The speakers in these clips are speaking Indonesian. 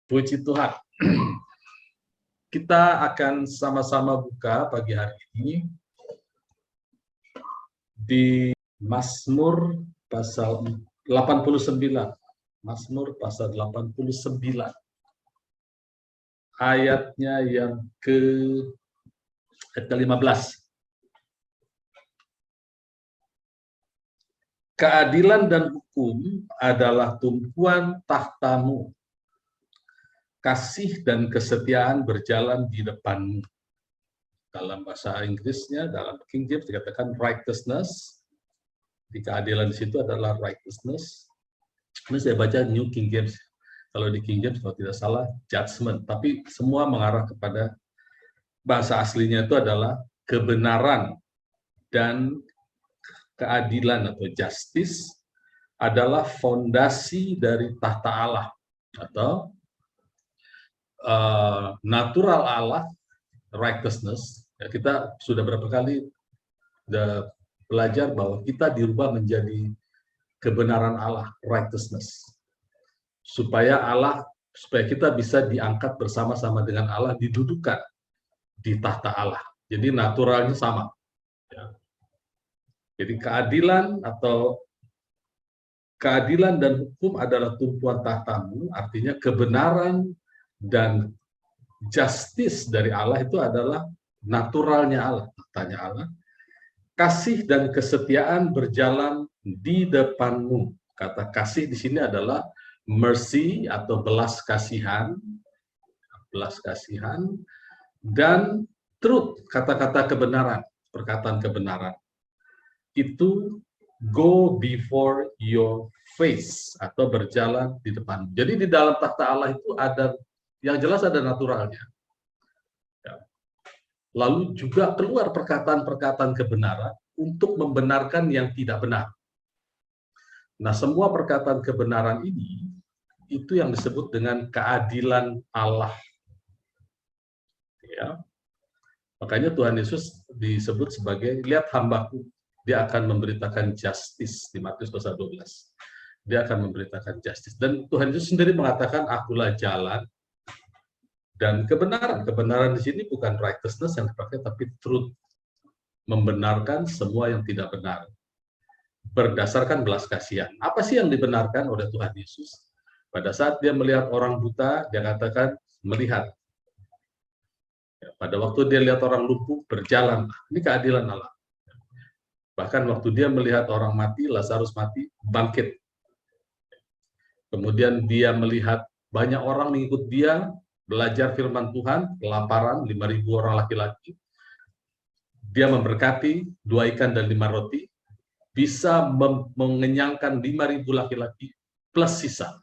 Puji Tuhan. Kita akan sama-sama buka pagi hari ini di Mazmur pasal 89. Mazmur pasal 89. Ayatnya yang ke-15. Keadilan dan hukum adalah tumpuan tahtamu. Kasih dan kesetiaan berjalan di depanmu. Dalam bahasa Inggrisnya, dalam King James dikatakan righteousness. Di keadilan di situ adalah righteousness. Ini saya baca New King James. Kalau di King James kalau tidak salah judgment. Tapi semua mengarah kepada bahasa aslinya itu adalah kebenaran dan keadilan atau justice adalah fondasi dari tahta Allah atau natural Allah, righteousness. Ya, kita sudah berapa kali belajar bahwa kita dirubah menjadi kebenaran Allah, righteousness. Supaya kita bisa diangkat bersama-sama dengan Allah, didudukan di tahta Allah. Jadi naturalnya sama. Ya. Jadi keadilan dan hukum adalah tumpuan tahtamu, artinya kebenaran dan justice dari Allah itu adalah naturalnya Allah, tahtanya Allah. Kasih dan kesetiaan berjalan di depanmu. Kata kasih di sini adalah mercy atau belas kasihan, dan truth, kata-kata kebenaran, perkataan kebenaran. Itu go before your face atau berjalan di depan. Jadi di dalam tahta Allah itu ada yang jelas ada naturalnya. Lalu juga keluar perkataan-perkataan kebenaran untuk membenarkan yang tidak benar. Nah, semua perkataan kebenaran ini itu yang disebut dengan keadilan Allah. Ya. Makanya Tuhan Yesus disebut sebagai lihat hambaku, dia akan memberitakan justice di Matius pasal 12. Dia akan memberitakan justice. Dan Tuhan Yesus sendiri mengatakan akulah jalan dan kebenaran. Kebenaran di sini bukan righteousness yang dipakai, tapi truth. Membenarkan semua yang tidak benar. Berdasarkan belas kasihan. Apa sih yang dibenarkan oleh Tuhan Yesus? Pada saat dia melihat orang buta, dia katakan melihat. Pada waktu dia lihat orang lumpuh, berjalan. Ini keadilan Allah. Bahkan waktu dia melihat orang mati, Lazarus mati, bangkit. Kemudian dia melihat banyak orang mengikut dia, belajar firman Tuhan, kelaparan, 5.000 orang laki-laki. Dia memberkati 2 ikan dan 5 roti, bisa mengenyangkan 5.000 laki-laki plus sisa.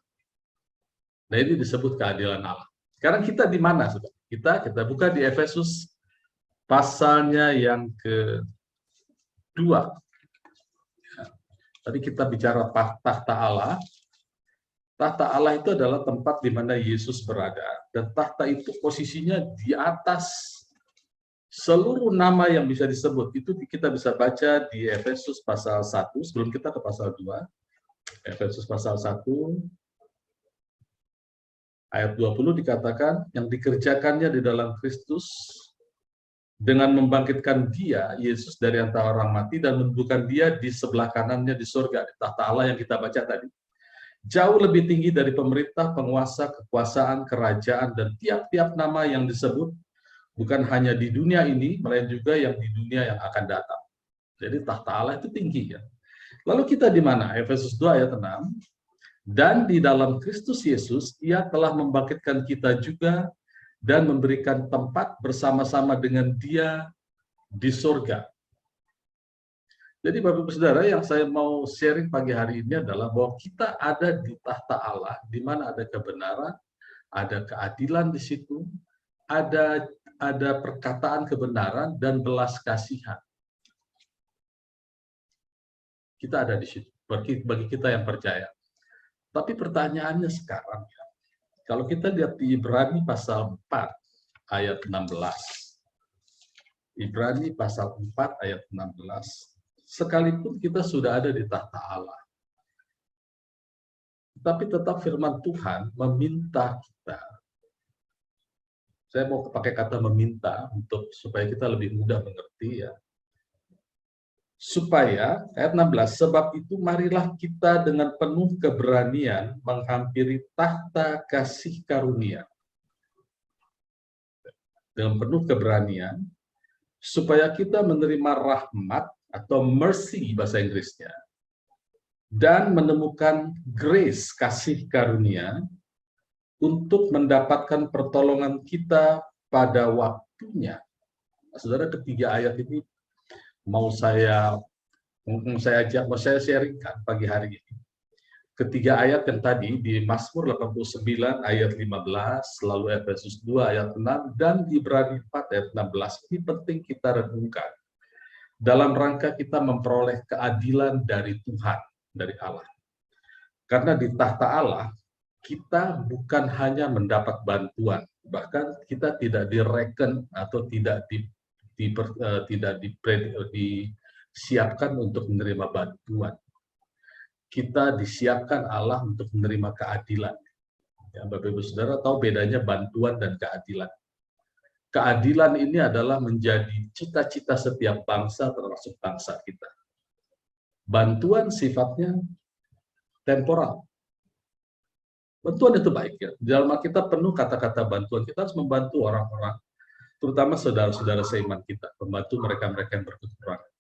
Nah, ini disebut keadilan Allah. Sekarang kita di mana? Kita buka di Efesus pasalnya yang ke-2. Tadi kita bicara tahta Allah. Tahta Allah itu adalah tempat di mana Yesus berada. Dan tahta itu posisinya di atas seluruh nama yang bisa disebut. Itu kita bisa baca di Efesus pasal 1, sebelum kita ke pasal 2. Efesus pasal 1, ayat 20 dikatakan, yang dikerjakannya di dalam Kristus, dengan membangkitkan dia, Yesus dari antara orang mati, dan mendudukan dia di sebelah kanannya di surga, di tahta Allah yang kita baca tadi. Jauh lebih tinggi dari pemerintah, penguasa, kekuasaan, kerajaan, dan tiap-tiap nama yang disebut, bukan hanya di dunia ini, melainkan juga yang di dunia yang akan datang. Jadi tahta Allah itu tinggi ya. Lalu kita di mana? Efesus 2 ayat 6. Dan di dalam Kristus Yesus, ia telah membangkitkan kita juga dan memberikan tempat bersama-sama dengan dia di surga. Jadi Bapak Ibu Saudara, yang saya mau sharing pagi hari ini adalah bahwa kita ada di tahta Allah, di mana ada kebenaran, ada keadilan di situ, ada perkataan kebenaran dan belas kasihan. Kita ada di situ, bagi kita yang percaya. Tapi pertanyaannya sekarang, kalau kita lihat di Ibrani pasal 4 ayat 16. Ibrani pasal 4 ayat 16. Sekalipun kita sudah ada di tahta Allah, Tapi tetap firman Tuhan meminta kita. Saya mau pakai kata meminta untuk supaya kita lebih mudah mengerti ya. Supaya ayat 16, sebab itu marilah kita dengan penuh keberanian menghampiri tahta kasih karunia. Dengan penuh keberanian supaya kita menerima rahmat atau mercy bahasa Inggrisnya, dan menemukan grace, kasih karunia, untuk mendapatkan pertolongan kita pada waktunya. Saudara, ketiga ayat ini mau saya sharingkan pagi hari ini. Ketiga ayat yang tadi di Mazmur 89 ayat 15, lalu Efesus 2 ayat 6, dan Ibrani 4 ayat 16, ini penting kita renungkan dalam rangka kita memperoleh keadilan dari Tuhan, dari Allah. Karena di tahta Allah, kita bukan hanya mendapat bantuan, bahkan kita tidak direken atau tidak disiapkan untuk menerima bantuan. Kita disiapkan Allah untuk menerima keadilan. Ya, Bapak Ibu Saudara tahu bedanya bantuan dan keadilan. Keadilan ini adalah menjadi cita-cita setiap bangsa, termasuk bangsa kita. Bantuan sifatnya temporal. Bantuan itu baik ya. Di dalam Alkitab penuh kata-kata bantuan. Kita harus membantu orang-orang, terutama saudara-saudara seiman kita, membantu mereka-mereka yang berkekurangan.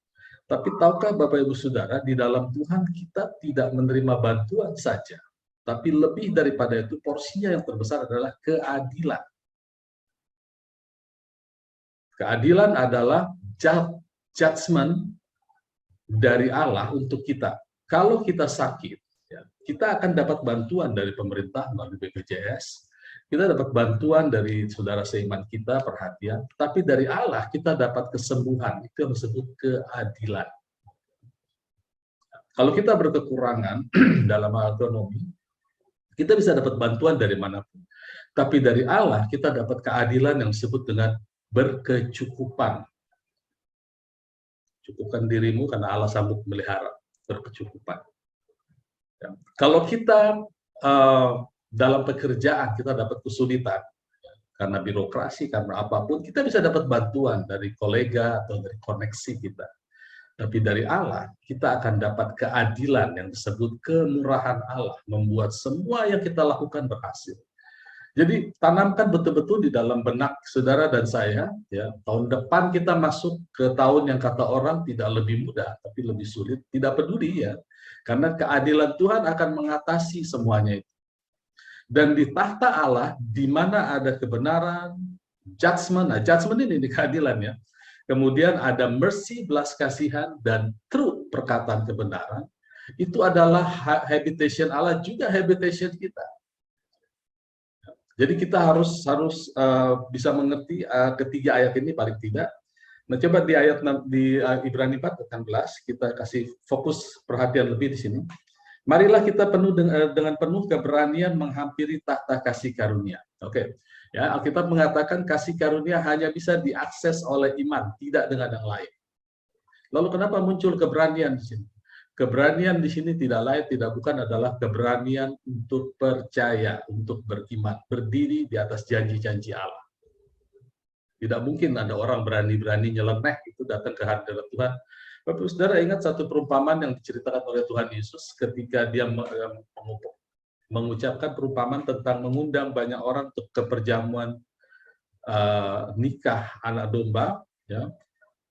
Tapi tahukah Bapak Ibu Saudara, di dalam Tuhan kita tidak menerima bantuan saja, tapi lebih daripada itu porsinya yang terbesar adalah keadilan. Keadilan adalah judgment dari Allah untuk kita. Kalau kita sakit, ya, kita akan dapat bantuan dari pemerintah melalui BPJS, kita dapat bantuan dari saudara seiman kita, perhatian, tapi dari Allah kita dapat kesembuhan, itu yang disebut keadilan. Kalau kita berkekurangan dalam hal ekonomi, kita bisa dapat bantuan dari manapun. Tapi dari Allah kita dapat keadilan yang disebut dengan berkecukupan. Cukupkan dirimu karena Allah sanggup melihara, berkecukupan. Ya. Kalau kita dalam pekerjaan kita dapat kesulitan karena birokrasi, karena apapun, kita bisa dapat bantuan dari kolega atau dari koneksi kita. Tapi dari Allah kita akan dapat keadilan yang disebut kemurahan Allah, membuat semua yang kita lakukan berhasil. Jadi tanamkan betul-betul di dalam benak saudara dan saya, ya, tahun depan kita masuk ke tahun yang kata orang tidak lebih mudah, tapi lebih sulit, tidak peduli ya, karena keadilan Tuhan akan mengatasi semuanya itu. Dan di tahta Allah, di mana ada kebenaran, judgment, nah judgment ini keadilan ya, kemudian ada mercy, belas kasihan, dan truth, perkataan kebenaran, itu adalah habitation Allah, juga habitation kita. Jadi kita harus bisa mengerti ketiga ayat ini paling tidak. Nah, coba di ayat di Ibrani 4 ayat 16 kita kasih fokus perhatian lebih di sini. Marilah kita dengan penuh keberanian menghampiri tahta kasih karunia. Oke. Ya, Alkitab mengatakan kasih karunia hanya bisa diakses oleh iman, tidak dengan yang lain. Lalu kenapa muncul keberanian di sini? Keberanian di sini tidak lain, tidak bukan adalah keberanian untuk percaya, untuk beriman, berdiri di atas janji-janji Allah. Tidak mungkin ada orang berani-berani nyeleneh itu datang ke hadirat Tuhan. Bapak Saudara ingat satu perumpamaan yang diceritakan oleh Tuhan Yesus ketika dia mengucapkan perumpamaan tentang mengundang banyak orang untuk ke perjamuan nikah anak domba, ya.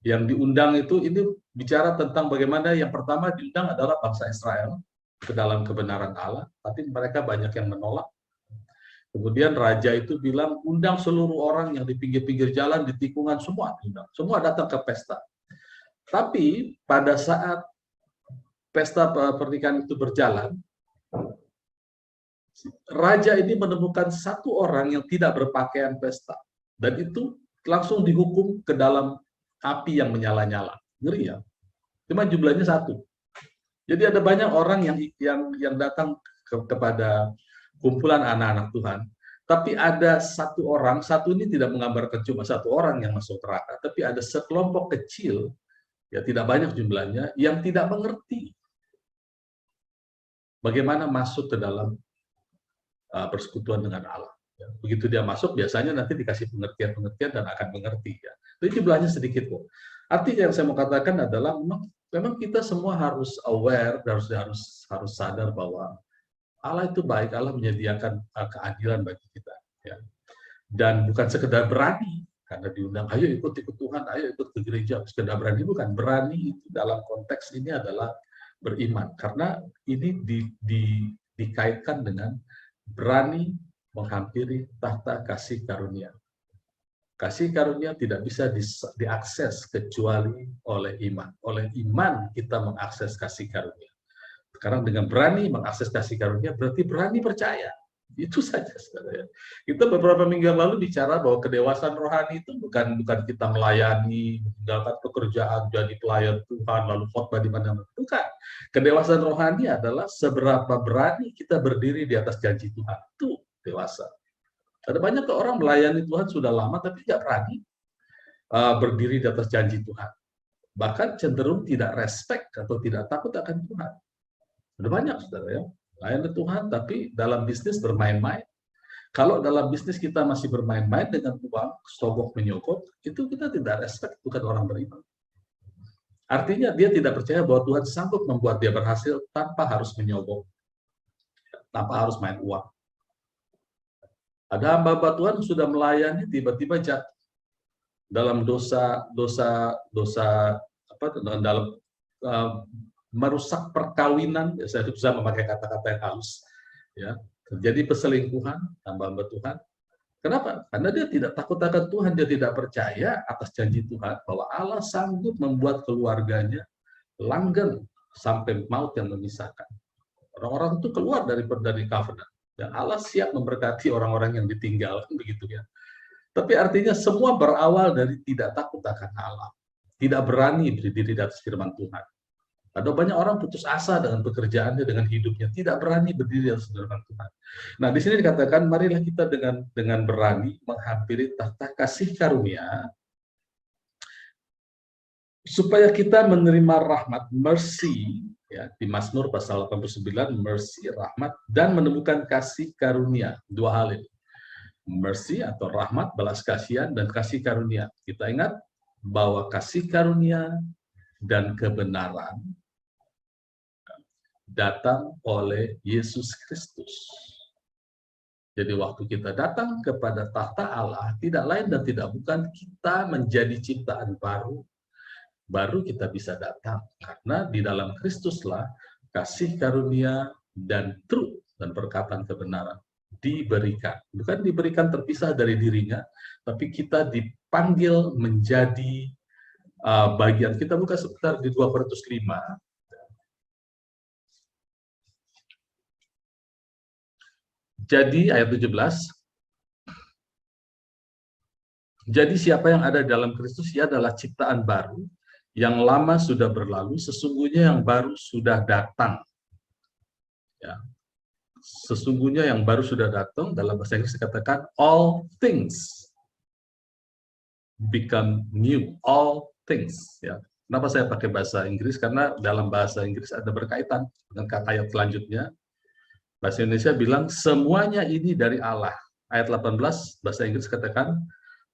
Yang diundang itu ini bicara tentang bagaimana yang pertama diundang adalah bangsa Israel ke dalam kebenaran Allah, tapi mereka banyak yang menolak. Kemudian raja itu bilang, undang seluruh orang yang di pinggir-pinggir jalan, di tikungan, semua diundang. Semua datang ke pesta. Tapi pada saat pesta pernikahan itu berjalan, raja ini menemukan satu orang yang tidak berpakaian pesta. Dan itu langsung dihukum ke dalam api yang menyala-nyala. Ngeri ya. Cuma jumlahnya satu. Jadi ada banyak orang yang datang kepada kumpulan anak-anak Tuhan. Tapi ada satu orang, satu ini tidak menggambarkan cuma satu orang yang masuk neraka, tapi ada sekelompok kecil, ya tidak banyak jumlahnya, yang tidak mengerti. bagaimana masuk ke dalam persekutuan dengan Allah. Ya, begitu dia masuk, biasanya nanti dikasih pengertian-pengertian dan akan mengerti. Ya. Itu jumlahnya sedikit kok. Artinya yang saya mau katakan adalah memang kita semua harus aware, harus sadar bahwa Allah itu baik, Allah menyediakan keadilan bagi kita. Ya. Dan bukan sekedar berani, karena diundang, ayo ikut Tuhan, ayo ikut ke gereja, sekedar berani, bukan. Berani itu dalam konteks ini adalah beriman, karena ini dikaitkan dengan berani menghampiri tahta kasih karunia. Kasih karunia tidak bisa diakses kecuali oleh iman. Oleh iman kita mengakses kasih karunia. Sekarang dengan berani mengakses kasih karunia berarti berani percaya. Itu saja, saudara. Kita beberapa minggu yang lalu bicara bahwa kedewasaan rohani itu bukan kita melayani, meninggalkan pekerjaan, jadi pelayan Tuhan, lalu khotbah di mana-mana. Bukan. Kedewasaan rohani adalah seberapa berani kita berdiri di atas janji Tuhan. Itu dewasa. Ada banyak orang melayani Tuhan sudah lama tapi tidak berani berdiri di atas janji Tuhan. Bahkan cenderung tidak respect atau tidak takut akan Tuhan. Ada banyak, saudara, ya. Melayani Tuhan tapi dalam bisnis bermain-main. Kalau dalam bisnis kita masih bermain-main dengan uang, sogok menyogok, itu kita tidak respect, bukan orang beriman. Artinya dia tidak percaya bahwa Tuhan sanggup membuat dia berhasil tanpa harus menyogok, tanpa harus main uang. Ada hamba Tuhan yang sudah melayani tiba-tiba jatuh dalam dosa dalam merusak perkawinan. Saya bisa memakai kata-kata yang halus, ya. Terjadi perselingkuhan hamba Tuhan. Kenapa? Karena dia tidak takut akan Tuhan, dia tidak percaya atas janji Tuhan bahwa Allah sanggup membuat keluarganya langgeng sampai maut yang memisahkan. Orang-orang itu keluar dari covenant. Dan Allah siap memberkati orang-orang yang ditinggalkan, begitu ya. Tapi artinya semua berawal dari tidak takut akan Allah, tidak berani berdiri di atas firman Tuhan. Ada banyak orang putus asa dengan pekerjaannya, dengan hidupnya, tidak berani berdiri di atas firman Tuhan. Nah, di sini dikatakan, marilah kita dengan berani menghampiri tahta kasih karunia, supaya kita menerima rahmat, mercy, ya, di Mazmur pasal 89, mercy, rahmat, dan menemukan kasih karunia. Dua hal ini. Mercy atau rahmat, belas kasihan, dan kasih karunia. Kita ingat bahwa kasih karunia dan kebenaran datang oleh Yesus Kristus. Jadi waktu kita datang kepada tahta Allah, tidak lain dan tidak bukan kita menjadi ciptaan baru kita bisa datang. Karena di dalam Kristuslah kasih karunia dan truth dan perkataan kebenaran diberikan. Bukan diberikan terpisah dari dirinya, tapi kita dipanggil menjadi bagian. Kita buka sebentar di 2 Korintus 5. Jadi ayat 17. Jadi siapa yang ada dalam Kristus, ia adalah ciptaan baru. Yang lama sudah berlalu, sesungguhnya yang baru sudah datang. Ya. Sesungguhnya yang baru sudah datang, dalam bahasa Inggris dikatakan all things become new. All things. Ya. Kenapa saya pakai bahasa Inggris? Karena dalam bahasa Inggris ada berkaitan dengan kata ayat selanjutnya. Bahasa Indonesia bilang semuanya ini dari Allah. Ayat 18, bahasa Inggris katakan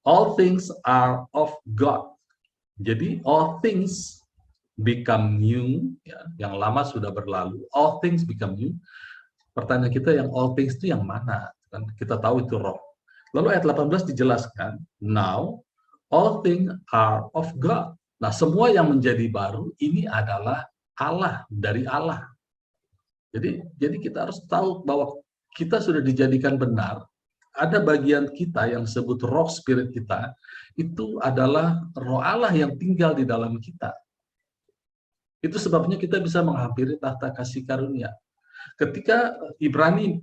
all things are of God. Jadi all things become new, ya, yang lama sudah berlalu. All things become new. Pertanyaan kita, yang all things itu yang mana? Kan kita tahu itu roh. Lalu ayat 18 dijelaskan, now all things are of God. Nah, semua yang menjadi baru ini adalah Allah, dari Allah. Jadi kita harus tahu bahwa kita sudah dijadikan benar. Ada bagian kita yang disebut roh spirit kita, itu adalah roh Allah yang tinggal di dalam kita. Itu sebabnya kita bisa menghampiri tahta kasih karunia. Ketika Ibrani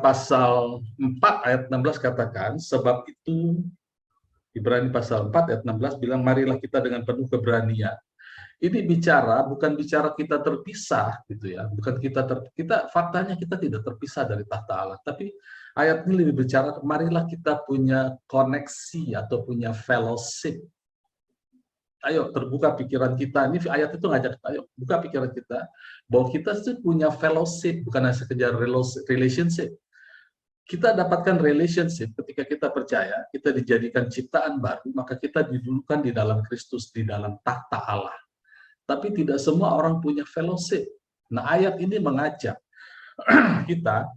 pasal 4 ayat 16 katakan, sebab itu Ibrani pasal 4 ayat 16 bilang, marilah kita dengan penuh keberanian. Ini bukan bicara kita terpisah, gitu ya. Bukan kita faktanya kita tidak terpisah dari tahta Allah, tapi ayat ini lebih bicara, marilah kita punya koneksi atau punya fellowship Ayo terbuka pikiran kita. Ini ayat itu ngajak, ayo buka pikiran kita bahwa kita tuh punya fellowship, bukan hanya sekedar relationship. Kita dapatkan relationship ketika kita percaya, kita dijadikan ciptaan baru, maka kita didulukan di dalam Kristus, di dalam tahta Allah. Tapi tidak semua orang punya fellowship. Nah, ayat ini mengajak kita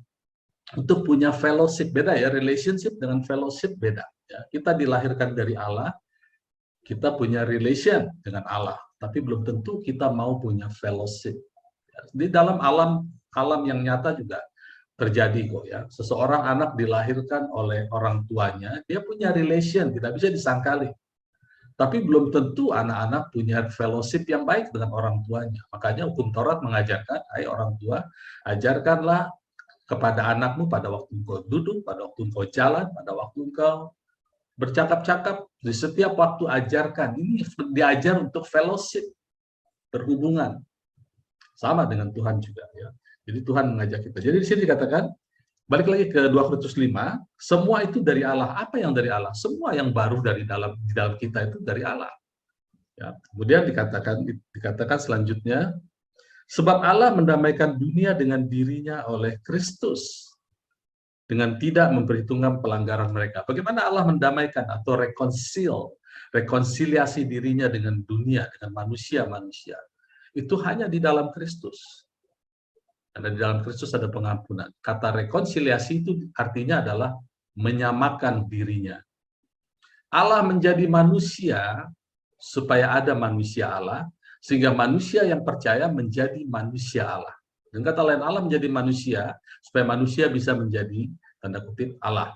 untuk punya fellowship. Beda ya, relationship dengan fellowship beda. Ya, kita dilahirkan dari Allah, kita punya relation dengan Allah, tapi belum tentu kita mau punya fellowship. Di dalam alam yang nyata juga terjadi kok ya. Seseorang anak dilahirkan oleh orang tuanya, dia punya relation, tidak bisa disangkali. Tapi belum tentu anak-anak punya fellowship yang baik dengan orang tuanya. Makanya hukum Taurat mengajarkan, ayo orang tua, ajarkanlah kepada anakmu pada waktu engkau duduk, pada waktu engkau jalan, pada waktu engkau bercakap-cakap, di setiap waktu ajarkan. Ini diajar untuk fellowship, berhubungan. Sama dengan Tuhan juga ya. Jadi Tuhan mengajak kita. Jadi di sini dikatakan, balik lagi ke 2 Korintus 5, semua itu dari Allah. Apa yang dari Allah? Semua yang baru di dalam kita itu dari Allah. Ya. Kemudian dikatakan selanjutnya, sebab Allah mendamaikan dunia dengan dirinya oleh Kristus, dengan tidak memperhitungkan pelanggaran mereka. Bagaimana Allah mendamaikan atau rekonsiliasi dirinya dengan dunia, dengan manusia-manusia. Itu hanya di dalam Kristus. Karena di dalam Kristus ada pengampunan. Kata rekonsiliasi itu artinya adalah menyamakan dirinya. Allah menjadi manusia supaya ada manusia Allah, sehingga manusia yang percaya menjadi manusia Allah. Dengan kata lain, Allah menjadi manusia supaya manusia bisa menjadi, tanda kutip, Allah.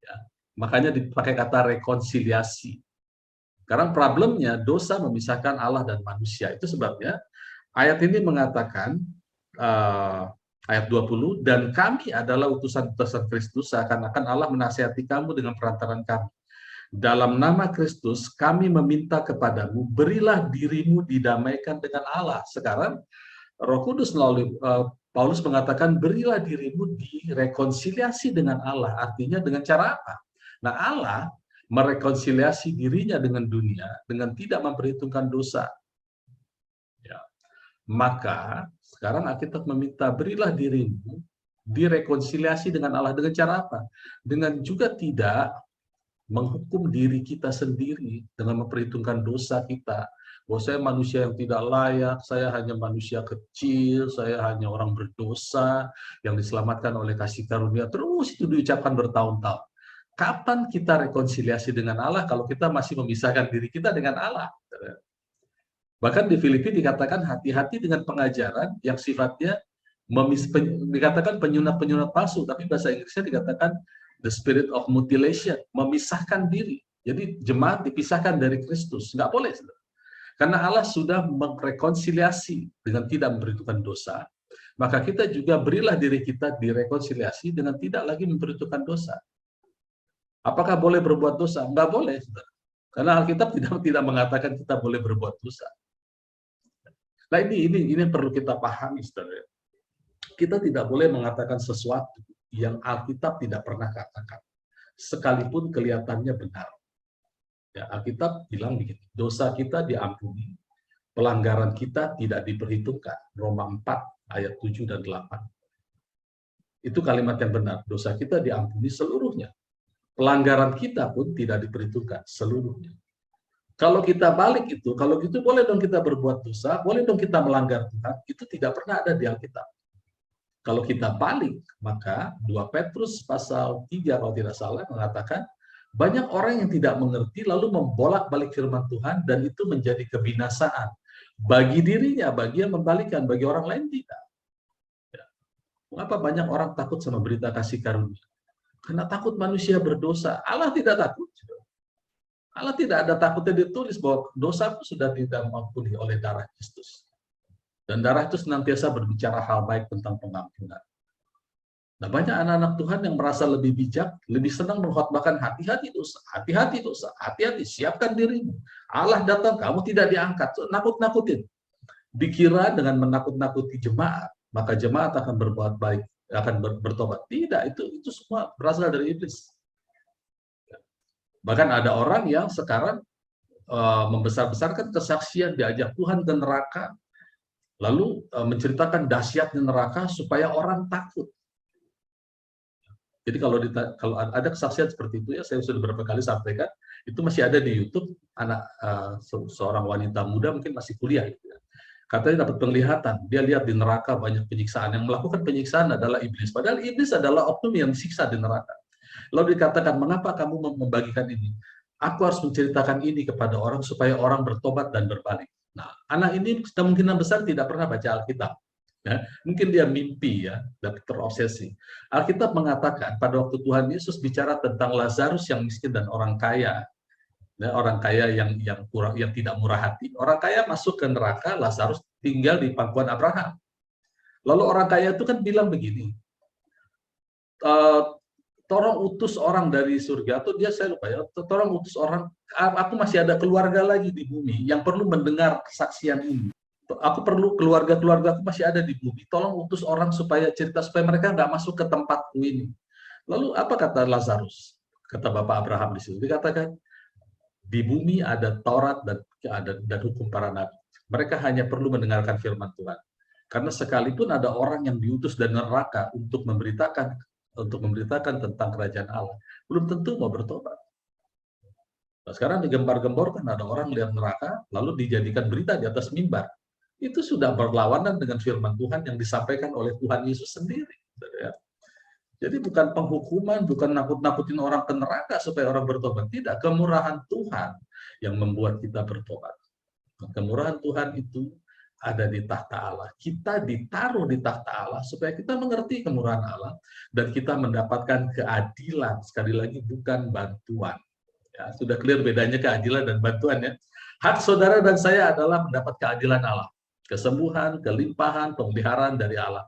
Ya. Makanya dipakai kata rekonsiliasi. Karena problemnya dosa memisahkan Allah dan manusia. Itu sebabnya ayat ini mengatakan, ayat 20, dan kami adalah utusan-utusan Kristus, seakan-akan Allah menasihati kamu dengan perantaran kami. Dalam nama Kristus, kami meminta kepadamu, berilah dirimu didamaikan dengan Allah. Sekarang, Roh Kudus melalui Paulus mengatakan, berilah dirimu direkonsiliasi dengan Allah. Artinya dengan cara apa? Nah, Allah merekonsiliasi dirinya dengan dunia dengan tidak memperhitungkan dosa. Ya. Maka sekarang Alkitab meminta, berilah dirimu direkonsiliasi dengan Allah. Dengan cara apa? Dengan juga tidak menghukum diri kita sendiri dengan memperhitungkan dosa kita. Bahwa saya manusia yang tidak layak, saya hanya manusia kecil, saya hanya orang berdosa yang diselamatkan oleh kasih karunia. Terus itu diucapkan bertahun-tahun. Kapan kita rekonsiliasi dengan Allah kalau kita masih memisahkan diri kita dengan Allah? Bahkan di Filipi dikatakan hati-hati dengan pengajaran yang sifatnya dikatakan penyunat-penyunat palsu, tapi bahasa Inggrisnya dikatakan the spirit of mutilation, memisahkan diri. Jadi jemaat dipisahkan dari Kristus, nggak boleh. Karena Allah sudah merekonsiliasi dengan tidak memperhitungkan dosa, maka kita juga berilah diri kita direkonsiliasi dengan tidak lagi memperhitungkan dosa. Apakah boleh berbuat dosa? Nggak boleh, saudara. Karena Alkitab tidak mengatakan kita boleh berbuat dosa. Nah, ini perlu kita pahami, saudara. Kita tidak boleh mengatakan sesuatu yang Alkitab tidak pernah katakan, sekalipun kelihatannya benar. Ya, Alkitab bilang begini, dosa kita diampuni, pelanggaran kita tidak diperhitungkan. Roma 4 ayat 7 dan 8. Itu kalimat yang benar, dosa kita diampuni seluruhnya. Pelanggaran kita pun tidak diperhitungkan seluruhnya. Kalau kita balik itu, kalau gitu boleh dong kita berbuat dosa, boleh dong kita melanggar Tuhan, itu tidak pernah ada di Alkitab. Kalau kita balik, maka 2 Petrus pasal 3 kalau tidak salah mengatakan, banyak orang yang tidak mengerti lalu membolak-balik firman Tuhan dan itu menjadi kebinasaan. Bagi dirinya, bagi yang membalikan, bagi orang lain tidak. Ya. Mengapa banyak orang takut sama berita kasih karunia? Karena takut manusia berdosa. Allah tidak takut. Allah tidak ada takutnya, ditulis bahwa dosaku sudah tidak diampuni oleh darah Kristus. Dan darah itu senantiasa berbicara hal baik tentang pengampunan. Nah, banyak anak-anak Tuhan yang merasa lebih bijak, lebih senang mengkhotbahkan hati-hati dosa, hati-hati dosa, hati-hati, siapkan dirimu. Allah datang, kamu tidak diangkat, nakut-nakutin. Dikira dengan menakut-nakuti jemaat, maka jemaat akan berbuat baik, akan bertobat. Tidak, itu semua berasal dari iblis. Bahkan ada orang yang sekarang membesar-besarkan kesaksian, diajak Tuhan ke neraka, lalu menceritakan dahsyatnya neraka supaya orang takut. Jadi kalau ada kesaksian seperti itu, ya saya sudah beberapa kali sampaikan, itu masih ada di YouTube. Seorang wanita muda mungkin masih kuliah, gitu ya. Katanya dapat penglihatan, dia lihat di neraka banyak penyiksaan, yang melakukan penyiksaan adalah iblis. Padahal iblis adalah oknum yang disiksa di neraka. Lalu dikatakan, mengapa kamu membagikan ini? Aku harus menceritakan ini kepada orang supaya orang bertobat dan berbalik. Nah, anak ini kemungkinan besar tidak pernah baca Alkitab. Ya, mungkin dia mimpi, ya, dan terobsesi. Alkitab mengatakan pada waktu Tuhan Yesus bicara tentang Lazarus yang miskin dan orang kaya, ya, orang kaya yang tidak murah hati. Orang kaya masuk ke neraka, Lazarus tinggal di pangkuan Abraham. Lalu orang kaya itu kan bilang begini, tolong utus orang dari surga, atau saya lupa ya, tolong utus orang, aku masih ada keluarga lagi di bumi yang perlu mendengar kesaksian ini. Aku perlu keluarga aku masih ada di bumi. Tolong utus orang supaya mereka nggak masuk ke tempatku ini. Lalu apa kata Lazarus? Kata Bapak Abraham di situ. Dikatakan di bumi ada Taurat dan hukum para nabi. Mereka hanya perlu mendengarkan firman Tuhan. Karena sekalipun ada orang yang diutus dari neraka untuk memberitakan tentang kerajaan Allah, belum tentu mau bertobat. Nah, sekarang digembar-gemborkan ada orang lihat neraka, lalu dijadikan berita di atas mimbar. Itu sudah berlawanan dengan firman Tuhan yang disampaikan oleh Tuhan Yesus sendiri. Jadi bukan penghukuman, bukan nakut-nakutin orang ke neraka supaya orang bertobat. Tidak, kemurahan Tuhan yang membuat kita bertobat. Kemurahan Tuhan itu ada di tahta Allah. Kita ditaruh di tahta Allah supaya kita mengerti kemurahan Allah dan kita mendapatkan keadilan. Sekali lagi, bukan bantuan. Ya, sudah clear bedanya keadilan dan bantuan, ya. Hak saudara dan saya adalah mendapat keadilan Allah. Kesembuhan, kelimpahan, pemeliharaan dari Allah.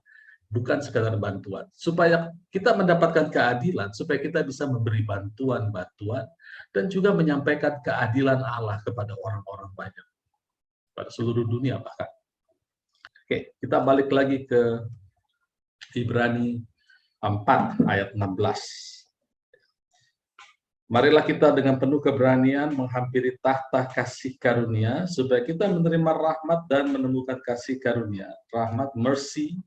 Bukan sekadar bantuan. Supaya kita mendapatkan keadilan, supaya kita bisa memberi bantuan-bantuan, dan juga menyampaikan keadilan Allah kepada orang-orang banyak. Pada seluruh dunia bahkan. Oke, kita balik lagi ke Ibrani 4 ayat 16. Marilah kita dengan penuh keberanian menghampiri tahta kasih karunia, supaya kita menerima rahmat dan menemukan kasih karunia, rahmat, mercy,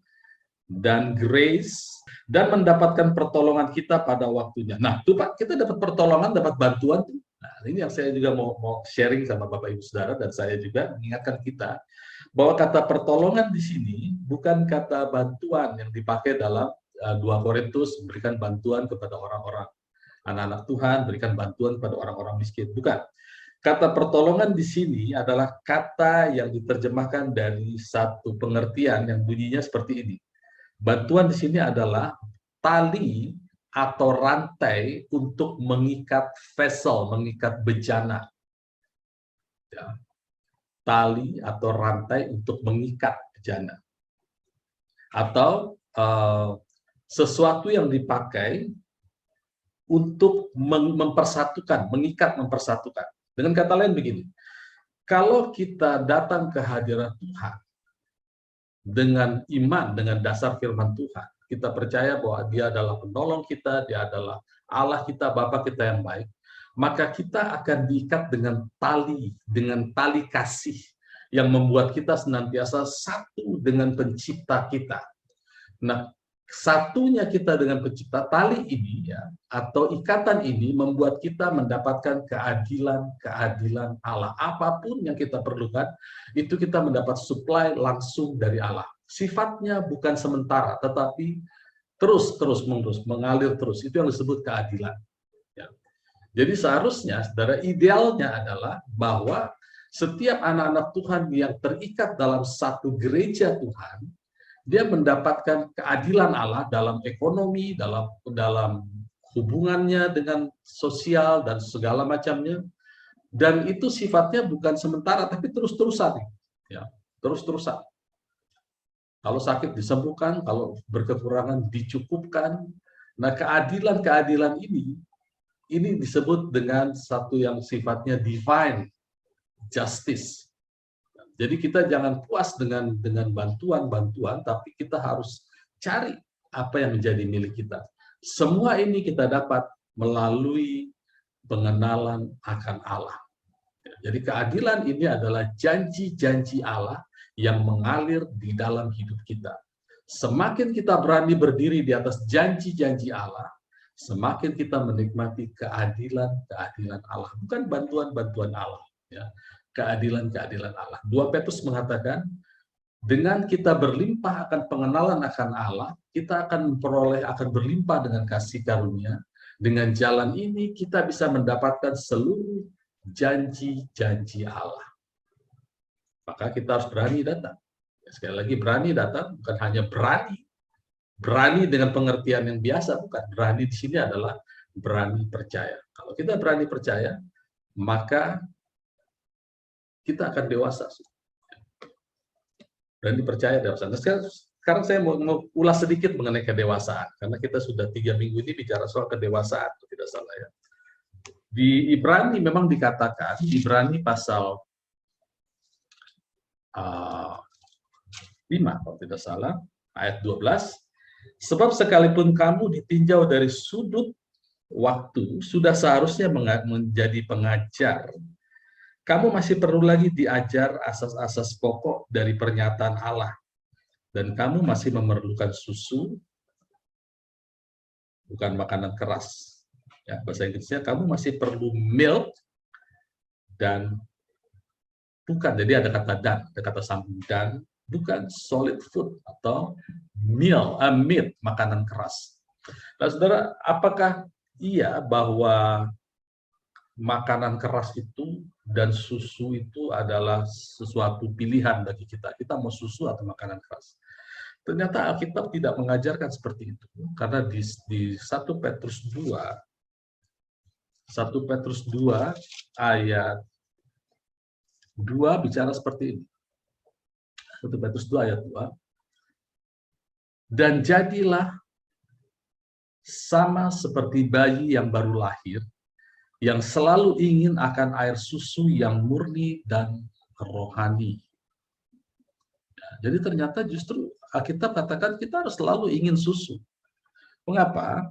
dan grace, dan mendapatkan pertolongan kita pada waktunya. Nah, itu Pak, kita dapat pertolongan, dapat bantuan. Nah, ini yang saya juga mau sharing sama Bapak Ibu Saudara, dan saya juga mengingatkan kita, bahwa kata pertolongan di sini bukan kata bantuan yang dipakai dalam 2 Korintus, berikan bantuan kepada orang-orang anak-anak Tuhan, berikan bantuan pada orang-orang miskin. Bukan. Kata pertolongan di sini adalah kata yang diterjemahkan dari satu pengertian yang bunyinya seperti ini. Bantuan di sini adalah tali atau rantai untuk mengikat vessel, mengikat bejana. Ya. Tali atau rantai untuk mengikat bejana. Atau sesuatu yang dipakai untuk mempersatukan, mengikat, mempersatukan. Dengan kata lain begini, kalau kita datang ke hadirat Tuhan dengan iman, dengan dasar firman Tuhan, kita percaya bahwa Dia adalah penolong kita, Dia adalah Allah kita, Bapa kita yang baik, maka kita akan diikat dengan tali kasih yang membuat kita senantiasa satu dengan pencipta kita. Nah, satunya kita dengan pencipta, tali ini, ya, atau ikatan ini membuat kita mendapatkan keadilan Allah. Apapun yang kita perlukan, itu kita mendapat supply langsung dari Allah. Sifatnya bukan sementara, tetapi terus mengalir terus. Itu yang disebut keadilan. Ya. Jadi seharusnya, saudara, idealnya adalah bahwa setiap anak-anak Tuhan yang terikat dalam satu gereja Tuhan, dia mendapatkan keadilan Allah dalam ekonomi, dalam hubungannya dengan sosial dan segala macamnya. Dan itu sifatnya bukan sementara, tapi terus-terusan. Ya, terus-terusan. Kalau sakit disembuhkan, kalau berkekurangan dicukupkan. Nah, keadilan ini disebut dengan satu yang sifatnya divine justice. Jadi kita jangan puas dengan bantuan-bantuan, tapi kita harus cari apa yang menjadi milik kita. Semua ini kita dapat melalui pengenalan akan Allah. Jadi keadilan ini adalah janji-janji Allah yang mengalir di dalam hidup kita. Semakin kita berani berdiri di atas janji-janji Allah, semakin kita menikmati keadilan-keadilan Allah, bukan bantuan-bantuan Allah, ya. Keadilan-keadilan Allah. 2 Petrus mengatakan, dengan kita berlimpah akan pengenalan akan Allah, kita akan memperoleh, akan berlimpah dengan kasih karunia. Dengan jalan ini kita bisa mendapatkan seluruh janji-janji Allah. Maka kita harus berani datang. Sekali lagi, berani datang bukan hanya berani dengan pengertian yang biasa, bukan. Berani di sini adalah berani percaya. Kalau kita berani percaya, maka kita akan dewasa. Berani percaya dewasa. Nah, sekarang saya mau ulas sedikit mengenai kedewasaan, karena kita sudah 3 minggu ini bicara soal kedewasaan, tidak salah ya. Di Ibrani memang dikatakan, Ibrani pasal 5 kalau tidak salah, ayat 12, sebab sekalipun kamu ditinjau dari sudut waktu, sudah seharusnya menjadi pengajar, kamu masih perlu lagi diajar asas-asas pokok dari pernyataan Allah. Dan kamu masih memerlukan susu, bukan makanan keras. Ya, bahasa Inggrisnya, kamu masih perlu milk, dan bukan, jadi ada kata dan, ada kata sambung dan, bukan solid food atau meat, makanan keras. Nah, saudara, apakah iya bahwa makanan keras itu dan susu itu adalah sesuatu pilihan bagi kita? Kita mau susu atau makanan keras? Ternyata Alkitab tidak mengajarkan seperti itu. Karena di 1 Petrus 2 ayat 2 bicara seperti ini. 1 Petrus 2 ayat 2. Dan jadilah sama seperti bayi yang baru lahir, yang selalu ingin akan air susu yang murni dan rohani. Jadi ternyata justru Alkitab katakan kita harus selalu ingin susu. Mengapa?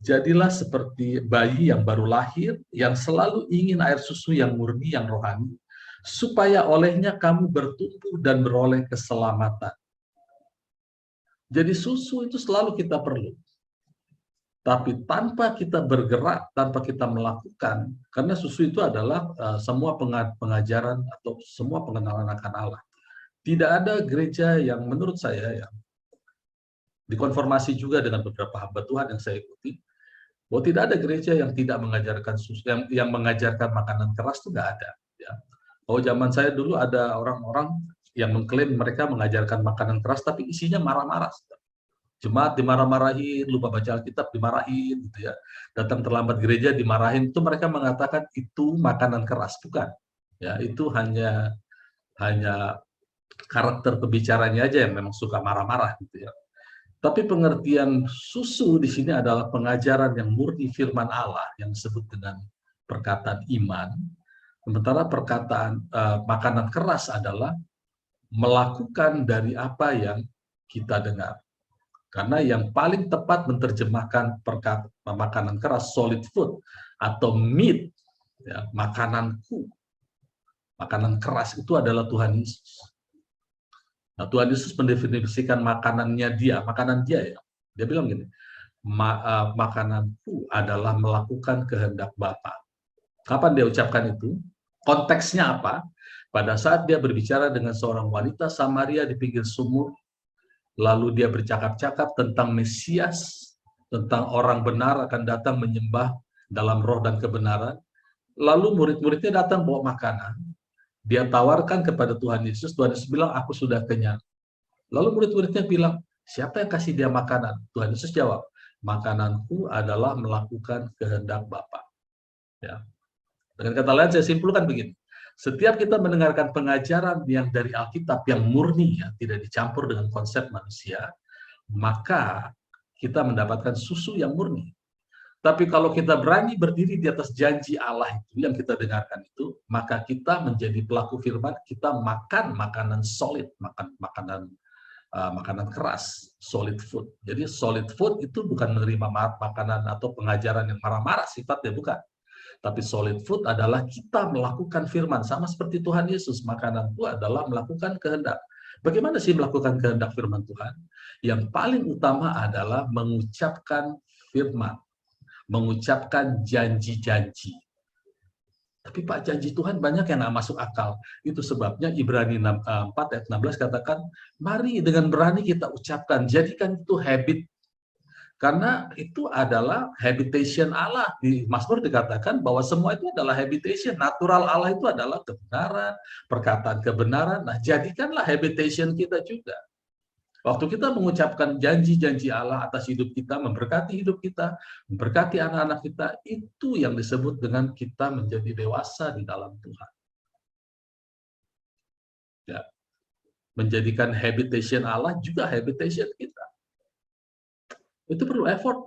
Jadilah seperti bayi yang baru lahir, yang selalu ingin air susu yang murni, yang rohani, supaya olehnya kamu bertumbuh dan beroleh keselamatan. Jadi susu itu selalu kita perlu. Tapi tanpa kita bergerak, tanpa kita melakukan, karena susu itu adalah semua pengajaran atau semua pengenalan akan Allah. Tidak ada gereja yang menurut saya, yang dikonfirmasi juga dengan beberapa hamba Tuhan yang saya ikuti, bahwa tidak ada gereja yang tidak mengajarkan susu, yang mengajarkan makanan keras itu nggak ada. Ya. Oh, zaman saya dulu ada orang-orang yang mengklaim mereka mengajarkan makanan keras, tapi isinya marah-marah. Jemaat dimarah-marahin, lupa baca Alkitab dimarahin, gitu ya. Datang terlambat gereja dimarahin, itu mereka mengatakan itu makanan keras, bukan? Ya, itu hanya karakter pembicaranya aja yang memang suka marah-marah, gitu ya. Tapi pengertian susu di sini adalah pengajaran yang murni firman Allah yang disebut dengan perkataan iman. Sementara perkataan makanan keras adalah melakukan dari apa yang kita dengar. Karena yang paling tepat menerjemahkan makanan keras, solid food, atau meat, ya, makananku, makanan keras itu adalah Tuhan Yesus. Nah, Tuhan Yesus mendefinisikan makanannya dia, makanan dia ya. Dia bilang gini, makananku adalah melakukan kehendak Bapa. Kapan dia ucapkan itu? Konteksnya apa? Pada saat dia berbicara dengan seorang wanita Samaria di pinggir sumur, lalu dia bercakap-cakap tentang Mesias, tentang orang benar akan datang menyembah dalam roh dan kebenaran. Lalu murid-muridnya datang bawa makanan. Dia tawarkan kepada Tuhan Yesus bilang, aku sudah kenyang. Lalu murid-muridnya bilang, siapa yang kasih dia makanan? Tuhan Yesus jawab, makananku adalah melakukan kehendak Bapa. Ya. Dengan kata lain saya simpulkan begini, setiap kita mendengarkan pengajaran yang dari Alkitab yang murni, ya, tidak dicampur dengan konsep manusia, maka kita mendapatkan susu yang murni. Tapi kalau kita berani berdiri di atas janji Allah itu yang kita dengarkan itu, maka kita menjadi pelaku firman, kita makan makanan solid, makanan keras, solid food. Jadi solid food itu bukan menerima makanan atau pengajaran yang marah-marah sifatnya, bukan. Tapi solid food adalah kita melakukan firman, sama seperti Tuhan Yesus. Makanan itu adalah melakukan kehendak. Bagaimana sih melakukan kehendak firman Tuhan? Yang paling utama adalah mengucapkan firman, mengucapkan janji-janji. Tapi Pak, janji Tuhan banyak yang nggak masuk akal. Itu sebabnya Ibrani 4 ayat 16 katakan, mari dengan berani kita ucapkan, jadikan itu habit. Karena itu adalah habitation Allah. Di Mazmur dikatakan bahwa semua itu adalah habitation. Natural Allah itu adalah kebenaran, perkataan kebenaran. Nah, jadikanlah habitation kita juga. Waktu kita mengucapkan janji-janji Allah atas hidup kita, memberkati hidup kita, memberkati anak-anak kita, itu yang disebut dengan kita menjadi dewasa di dalam Tuhan. Ya. Menjadikan habitation Allah juga habitation kita. Itu perlu effort.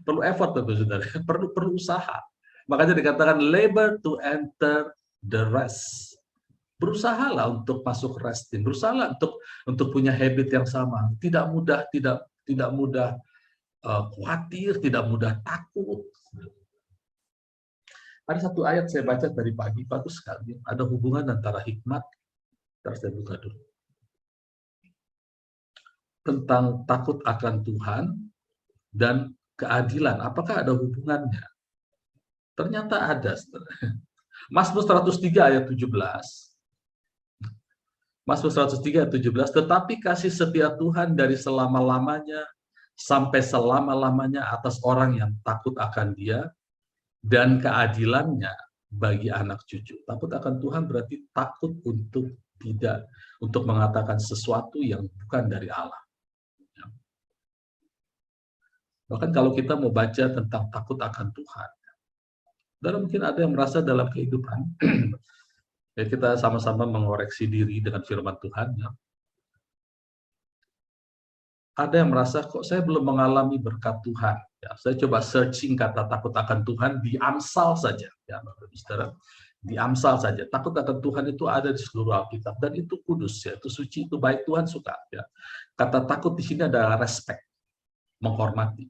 Perlu effort, saudara. Perlu usaha. Makanya dikatakan labor to enter the rest. Berusahalah untuk masuk resting. Berusahalah untuk punya habit yang sama. Tidak mudah, tidak mudah khawatir, tidak mudah takut. Ada satu ayat saya baca dari pagi, bagus sekali. Ada hubungan antara hikmat, terus saya buka dulu. Tentang takut akan Tuhan dan keadilan. Apakah ada hubungannya? Ternyata ada. Mazmur 103 ayat 17. Mazmur 103 ayat 17. Tetapi kasih setia Tuhan dari selama-lamanya sampai selama-lamanya atas orang yang takut akan Dia, dan keadilannya bagi anak cucu. Takut akan Tuhan berarti takut untuk mengatakan sesuatu yang bukan dari Allah. Bahkan kalau kita mau baca tentang takut akan Tuhan, dan mungkin ada yang merasa dalam kehidupan, ya kita sama-sama mengoreksi diri dengan firman Tuhan. Ya. Ada yang merasa kok saya belum mengalami berkat Tuhan. Ya, saya coba searching kata takut akan Tuhan di Amsal saja, ya, saudara. Di Amsal saja, takut akan Tuhan itu ada di seluruh Alkitab dan itu kudus, ya, itu suci, itu baik, Tuhan suka. Ya. Kata takut di sini adalah respect, menghormati.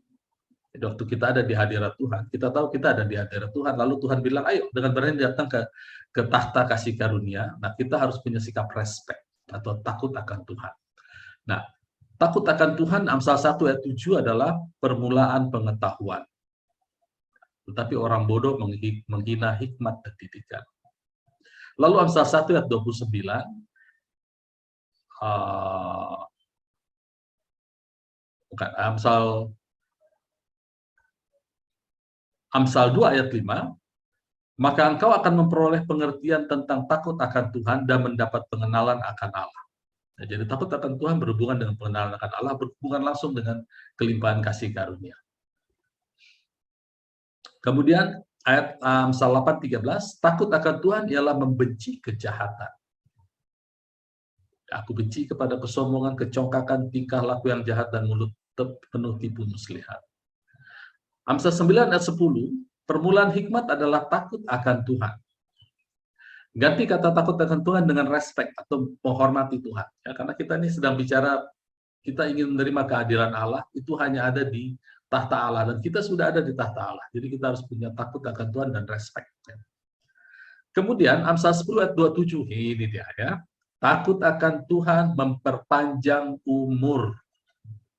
Jadi waktu kita ada di hadirat Tuhan, kita tahu kita ada di hadirat Tuhan, lalu Tuhan bilang, ayo dengan berani datang ke tahta kasih karunia. Nah, kita harus punya sikap respect atau takut akan Tuhan. Nah, takut akan Tuhan, Amsal 1 ayat 7 adalah permulaan pengetahuan. Tetapi orang bodoh menghina hikmat dan didikan. Lalu Amsal 1 ayat 29, Amsal 2 ayat 5, maka engkau akan memperoleh pengertian tentang takut akan Tuhan dan mendapat pengenalan akan Allah. Nah, jadi takut akan Tuhan berhubungan dengan pengenalan akan Allah, berhubungan langsung dengan kelimpahan kasih karunia. Kemudian ayat Amsal 8:13, takut akan Tuhan ialah membenci kejahatan. Aku benci kepada kesombongan, kecongkakan, tingkah laku yang jahat, dan mulut penuh tipu muslihat. Amsal 9 ayat 10, permulaan hikmat adalah takut akan Tuhan. Ganti kata takut akan Tuhan dengan respect atau menghormati Tuhan. Ya, karena kita ini sedang bicara, kita ingin menerima keadilan Allah, itu hanya ada di tahta Allah. Dan kita sudah ada di tahta Allah. Jadi kita harus punya takut akan Tuhan dan respect. Ya. Kemudian Amsal 10 ayat 27, ini dia ya. Takut akan Tuhan memperpanjang umur.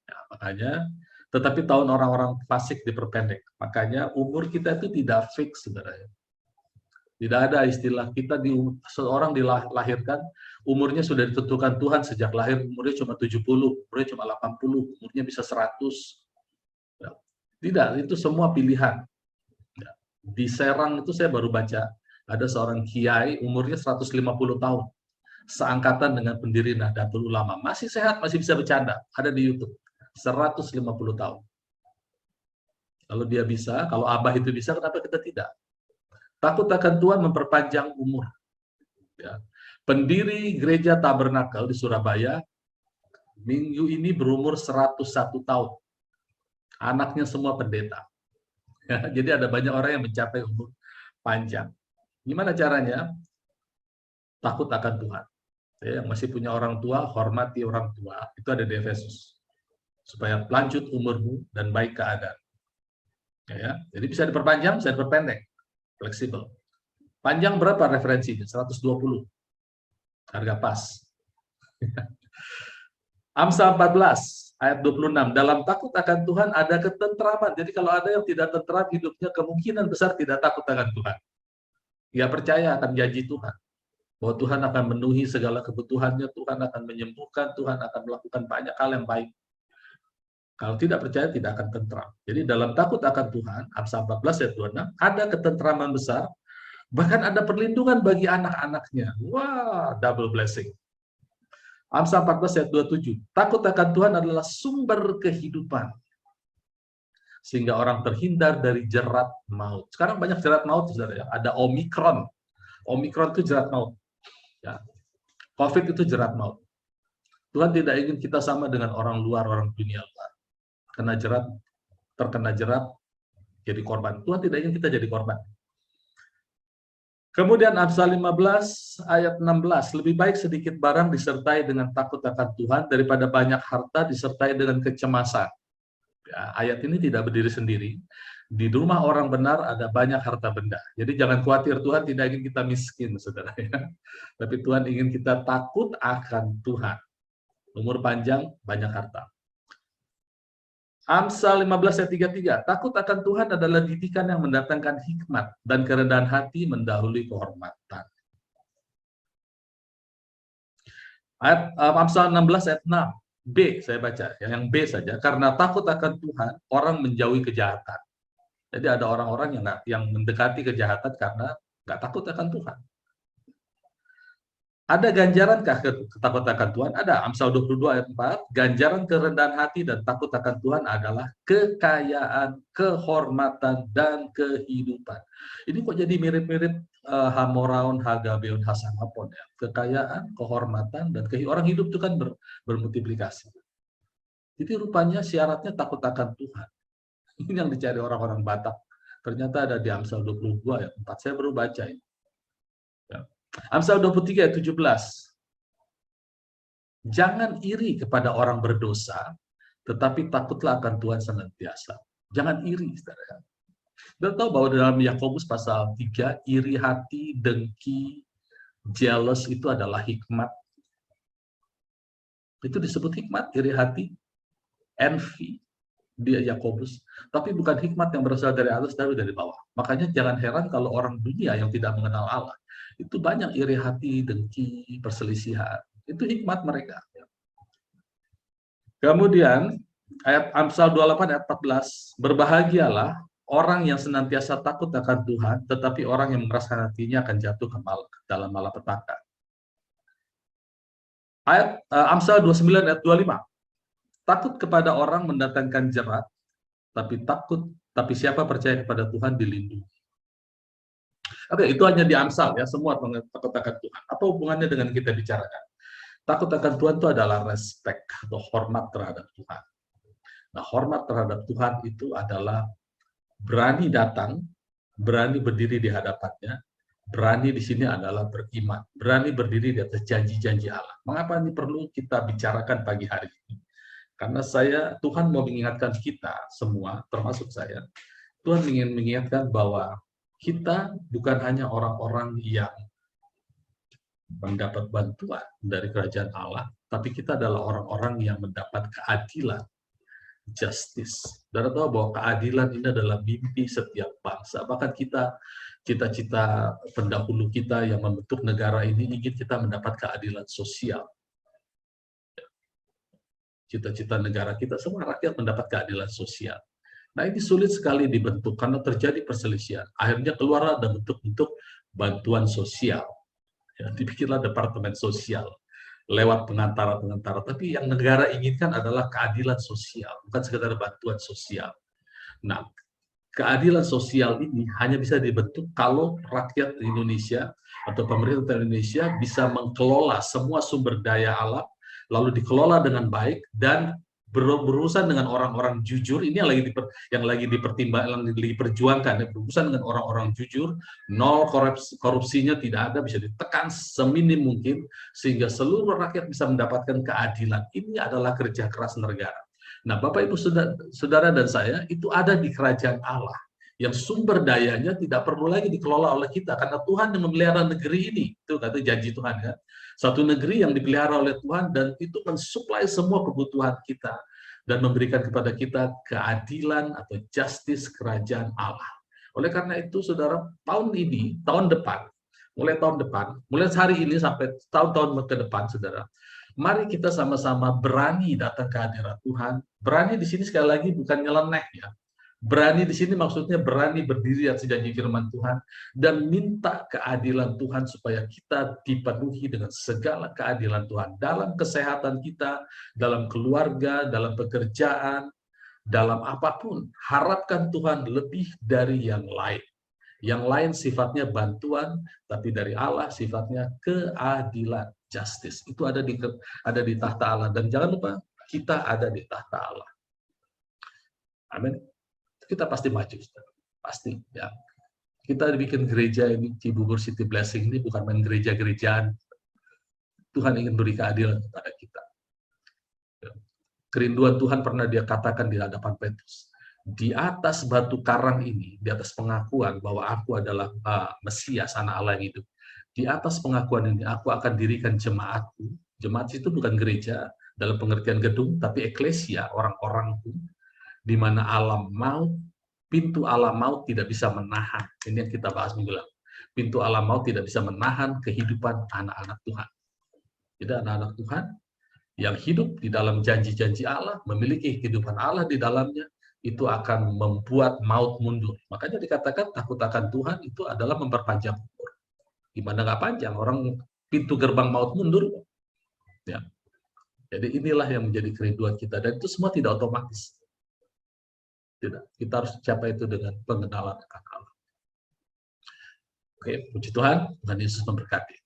Ya, makanya tetapi tahun orang-orang fasik diperpendek. Makanya umur kita itu tidak fix, saudara. Tidak ada istilah kita seorang dilahirkan, umurnya sudah ditentukan Tuhan sejak lahir, umurnya cuma 70, umurnya cuma 80, umurnya bisa 100. Ya. Tidak, itu semua pilihan. Ya. Di Serang itu saya baru baca, ada seorang kiai umurnya 150 tahun. Seangkatan dengan pendiri Nahdlatul Ulama. Masih sehat, masih bisa bercanda. Ada di YouTube. 150 tahun. Kalau dia bisa, kalau Abah itu bisa, kenapa kita tidak? Takut akan Tuhan memperpanjang umur. Ya. Pendiri gereja Tabernakel di Surabaya, minggu ini berumur 101 tahun. Anaknya semua pendeta. Ya, jadi ada banyak orang yang mencapai umur panjang. Gimana caranya? Takut akan Tuhan. Ya, yang masih punya orang tua, hormati orang tua. Itu ada di Efesus. Supaya lanjut umurmu dan baik keadaan. Ya, jadi bisa diperpanjang, bisa diperpendek. fleksibel. Panjang berapa referensinya? 120. Harga pas. Amsal 14 ayat 26. Dalam takut akan Tuhan ada ketentraman. Jadi kalau ada yang tidak tentram hidupnya, kemungkinan besar tidak takut akan Tuhan. Dia percaya akan janji Tuhan. Bahwa Tuhan akan memenuhi segala kebutuhannya, Tuhan akan menyembuhkan, Tuhan akan melakukan banyak hal yang baik. Kalau tidak percaya, tidak akan tentram. Jadi dalam takut akan Tuhan, Amsal 14 ayat 26, ada ketentraman besar, bahkan ada perlindungan bagi anak-anaknya. Wah, double blessing. Amsal 14 ayat 27, takut akan Tuhan adalah sumber kehidupan, sehingga orang terhindar dari jerat maut. Sekarang banyak jerat maut, saudara. Ada Omikron. Omikron itu jerat maut. Ya. COVID itu jerat maut. Tuhan tidak ingin kita sama dengan orang luar, orang dunia luar. Kena jerat, terkena jerat, jadi korban. Tuhan tidak ingin kita jadi korban. Kemudian Amsal 15 ayat 16, lebih baik sedikit barang disertai dengan takut akan Tuhan daripada banyak harta disertai dengan kecemasan. Ya, ayat ini tidak berdiri sendiri. Di rumah orang benar ada banyak harta benda. Jadi jangan khawatir, Tuhan tidak ingin kita miskin, saudara. Ya. Tapi Tuhan ingin kita takut akan Tuhan. Umur panjang, banyak harta. Amsal 15 ayat 33, takut akan Tuhan adalah didikan yang mendatangkan hikmat, dan kerendahan hati mendahului kehormatan. Amsal 16 ayat 6, B saya baca, yang B saja. Karena takut akan Tuhan, orang menjauhi kejahatan. Jadi ada orang-orang yang mendekati kejahatan karena nggak takut akan Tuhan. Ada ganjarankah takut akan Tuhan? Ada. Amsal 22 ayat 4, ganjaran kerendahan hati dan takut akan Tuhan adalah kekayaan, kehormatan, dan kehidupan. Ini kok jadi mirip-mirip Hamoraon, Hagabeon, Hasanapon ya. Kekayaan, kehormatan, dan orang hidup itu kan bermultiplikasi. Jadi rupanya syaratnya takut akan Tuhan. Ini yang dicari orang-orang Batak. Ternyata ada di Amsal 22 ayat 4. Saya baru baca ini. Ya. Amsal 23 ayat 17. Jangan iri kepada orang berdosa, tetapi takutlah akan Tuhan senantiasa. Jangan iri, saudara. Kita tahu bahwa dalam Yakobus pasal 3, iri hati, dengki, jealous itu adalah hikmat. Itu disebut hikmat, iri hati, envy di Yakobus. Tapi bukan hikmat yang berasal dari atas, tapi dari bawah. Makanya jangan heran kalau orang dunia yang tidak mengenal Allah, itu banyak iri hati, dengki, perselisihan. Itu hikmat mereka. Kemudian, ayat Amsal 28 ayat 14, berbahagialah orang yang senantiasa takut akan Tuhan, tetapi orang yang mengeraskan hatinya akan jatuh ke dalam malapetaka. Ayat Amsal 29 ayat 25, takut kepada orang mendatangkan jerat, tapi siapa percaya kepada Tuhan dilindungi. Oke, itu hanya di Amsal ya, semua takut akan Tuhan. Apa hubungannya dengan kita bicarakan? Takut akan Tuhan itu adalah respect atau hormat terhadap Tuhan. Nah, hormat terhadap Tuhan itu adalah berani datang, berani berdiri di hadapannya, berani di sini adalah beriman, berani berdiri di atas janji-janji Allah. Mengapa ini perlu kita bicarakan pagi hari ini? Karena Tuhan mau mengingatkan kita semua, termasuk saya, Tuhan ingin mengingatkan bahwa kita bukan hanya orang-orang yang mendapat bantuan dari kerajaan Allah, tapi kita adalah orang-orang yang mendapat keadilan, justice. Dan tahu bahwa keadilan ini adalah mimpi setiap bangsa. Bahkan kita, cita-cita pendahulu kita yang membentuk negara ini ingin kita mendapat keadilan sosial. Cita-cita negara kita, semua rakyat mendapat keadilan sosial. Nah, ini sulit sekali dibentuk karena terjadi perselisihan. Akhirnya keluar ada bentuk-bentuk bantuan sosial. Ya, dibikinlah departemen sosial lewat pengantara-pengantara. Tapi yang negara inginkan adalah keadilan sosial, bukan sekedar bantuan sosial. Nah, keadilan sosial ini hanya bisa dibentuk kalau rakyat Indonesia atau pemerintah Indonesia bisa mengelola semua sumber daya alam, lalu dikelola dengan baik dan berurusan dengan orang-orang jujur. Ini yang lagi dipertimbangkan, yang diperjuangkan, berurusan dengan orang-orang jujur, nol korupsinya tidak ada, bisa ditekan seminim mungkin sehingga seluruh rakyat bisa mendapatkan keadilan. Ini adalah kerja keras negara. Nah, Bapak Ibu Saudara dan saya itu ada di kerajaan Allah yang sumber dayanya tidak perlu lagi dikelola oleh kita, karena Tuhan yang memelihara negeri ini. Itu kata janji Tuhan kan. Satu negeri yang dipelihara oleh Tuhan, dan itu mensuplai semua kebutuhan kita dan memberikan kepada kita keadilan atau justice kerajaan Allah. Oleh karena itu, saudara, tahun ini, tahun depan, mulai hari ini sampai tahun-tahun ke depan, saudara, mari kita sama-sama berani datang ke hadirat Tuhan. Berani di sini sekali lagi bukan nyeleneh ya. Berani di sini maksudnya berani berdiri atas janji firman Tuhan dan minta keadilan Tuhan supaya kita dipenuhi dengan segala keadilan Tuhan dalam kesehatan kita, dalam keluarga, dalam pekerjaan, dalam apapun. Harapkan Tuhan lebih dari yang lain. Yang lain sifatnya bantuan, tapi dari Allah sifatnya keadilan, justice. Itu ada di tahta Allah, dan jangan lupa kita ada di tahta Allah. Amin. Kita pasti maju, pasti ya. Kita bikin gereja ini, Cibubur City Blessing ini bukan main gereja-gerejaan. Tuhan ingin beri keadilan kepada kita. Kerinduan Tuhan pernah dia katakan di hadapan Petrus, di atas batu karang ini, di atas pengakuan bahwa aku adalah Mesias, anak Allah yang hidup, di atas pengakuan ini aku akan dirikan jemaatku. Jemaat itu bukan gereja dalam pengertian gedung, tapi eklesia, orang-orangku, di mana alam maut, pintu alam maut tidak bisa menahan. Ini yang kita bahas minggu lalu. Pintu alam maut tidak bisa menahan kehidupan anak-anak Tuhan. Jadi anak-anak Tuhan yang hidup di dalam janji-janji Allah, memiliki kehidupan Allah di dalamnya, itu akan membuat maut mundur. Makanya dikatakan takut akan Tuhan itu adalah memperpanjang umur. Gimana nggak panjang? Orang pintu gerbang maut mundur. Ya. Jadi inilah yang menjadi kerinduan kita. Dan itu semua tidak otomatis. Tidak, kita harus capai itu dengan pengenalan akan Allah. Oke, puji Tuhan, Tuhan Yesus memberkati.